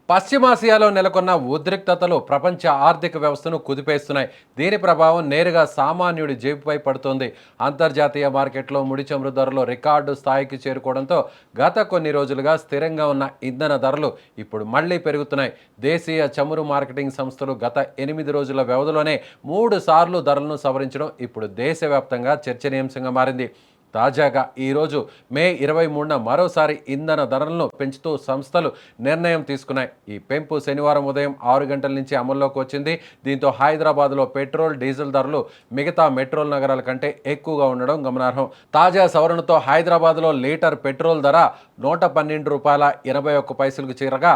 పశ్చిమాసియాలో నెలకొన్న ఉద్రిక్తతలు ప్రపంచ ఆర్థిక వ్యవస్థను కుదిపేస్తున్నాయి. దీని ప్రభావం నేరుగా సామాన్యుడి జేబుపై పడుతోంది. అంతర్జాతీయ మార్కెట్లో ముడి చమురు ధరలు రికార్డు స్థాయికి చేరుకోవడంతో గత కొన్ని రోజులుగా స్థిరంగా ఉన్న ఇంధన ధరలు ఇప్పుడు మళ్లీ పెరుగుతున్నాయి. దేశీయ చమురు మార్కెటింగ్ సంస్థలు గత 8 రోజుల వ్యవధిలోనే 3 సార్లు ధరలను సవరించడం ఇప్పుడు దేశవ్యాప్తంగా చర్చనీయాంశంగా మారింది. తాజాగా ఈరోజు మే 23న మరోసారి ఇంధన ధరలను పెంచుతూ సంస్థలు నిర్ణయం తీసుకున్నాయి. ఈ పెంపు శనివారం ఉదయం 6 గంటల నుంచి అమల్లోకి వచ్చింది. దీంతో హైదరాబాద్లో పెట్రోల్, డీజిల్ ధరలు మిగతా మెట్రోల్ నగరాల కంటే ఎక్కువగా ఉండడం గమనార్హం. తాజా సవరణతో హైదరాబాద్లో లీటర్ పెట్రోల్ ధర ₹112.81కు చేరగా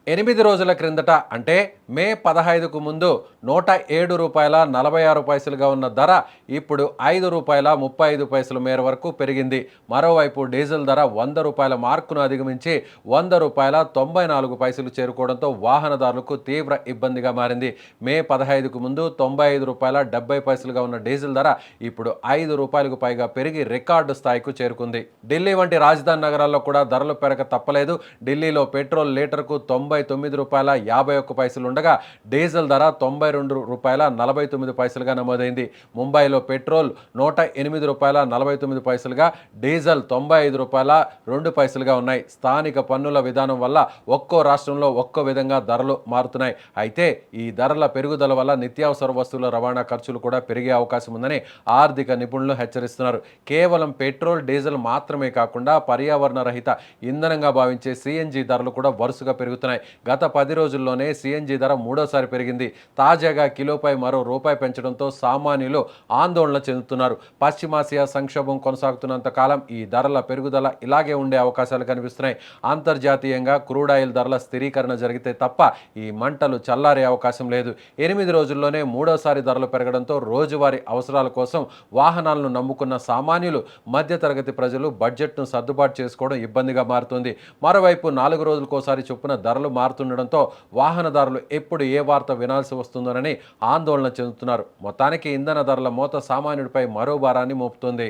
8 రోజుల క్రిందట అంటే మే 15కు ముందు ₹107.46గా ఉన్న ధర ఇప్పుడు ₹5.35 మేర వరకు పెరిగింది. మరోవైపు డీజిల్ ధర ₹100 మార్కును అధిగమించి ₹100.94 చేరుకోవడంతో వాహనదారులకు తీవ్ర ఇబ్బందిగా మారింది. మే 15కు ముందు ₹95.70గా ఉన్న డీజిల్ ధర ఇప్పుడు ₹5 పైగా పెరిగి రికార్డు స్థాయికి చేరుకుంది. ఢిల్లీ వంటి రాజధాని నగరాల్లో కూడా ధరలు పెరగ తప్పలేదు. ఢిల్లీలో పెట్రోల్ లీటర్కు ₹99.51 ఉండగా డీజిల్ ధర ₹92.49గా నమోదైంది. ముంబైలో పెట్రోల్ ₹108.49గా, డీజిల్ ₹95.02గా ఉన్నాయి. స్థానిక పన్నుల విధానం వల్ల ఒక్కో రాష్ట్రంలో ఒక్కో విధంగా ధరలు మారుతున్నాయి. అయితే ఈ ధరల పెరుగుదల వల్ల నిత్యావసర వస్తువుల రవాణా ఖర్చులు కూడా పెరిగే అవకాశం ఉందని ఆర్థిక నిపుణులు హెచ్చరిస్తున్నారు. కేవలం పెట్రోల్, డీజిల్ మాత్రమే కాకుండా పర్యావరణ రహిత ఇంధనంగా భావించే సిఎన్జి ధరలు కూడా వరుసగా పెరుగుతున్నాయి. గత 10 రోజుల్లోనే సిఎన్జి ధర మూడోసారి పెరిగింది. తాజాగా కిలోపై మరో రూపాయి పెంచడంతో సామాన్యులు ఆందోళన చెందుతున్నారు. పశ్చిమాసియా సంక్షోభం కొనసాగుతున్నంత కాలం ఈ ధరల పెరుగుదల ఇలాగే ఉండే అవకాశాలు కనిపిస్తున్నాయి. అంతర్జాతీయంగా క్రూడ్ ఆయిల్ ధరల స్థిరీకరణ జరిగితే తప్ప ఈ మంటలు చల్లారే అవకాశం లేదు. 8 రోజుల్లోనే మూడోసారి ధరలు పెరగడంతో రోజువారీ అవసరాల కోసం వాహనాలను నమ్ముకున్న సామాన్యులు, మధ్యతరగతి ప్రజలు బడ్జెట్ను సర్దుబాటు చేసుకోవడం ఇబ్బందిగా మారుతుంది. మరోవైపు 4 రోజులకోసారి చొప్పున ధరలు మారుతుండడంతో వాహనదారులు ఎప్పుడు ఏ వార్త వినాల్సి వస్తుందోనని ఆందోళన చెందుతున్నారు. మొత్తానికి ఇంధన ధరల మోత సామాన్యుడిపై మరో భారాన్ని మోపుతుంది.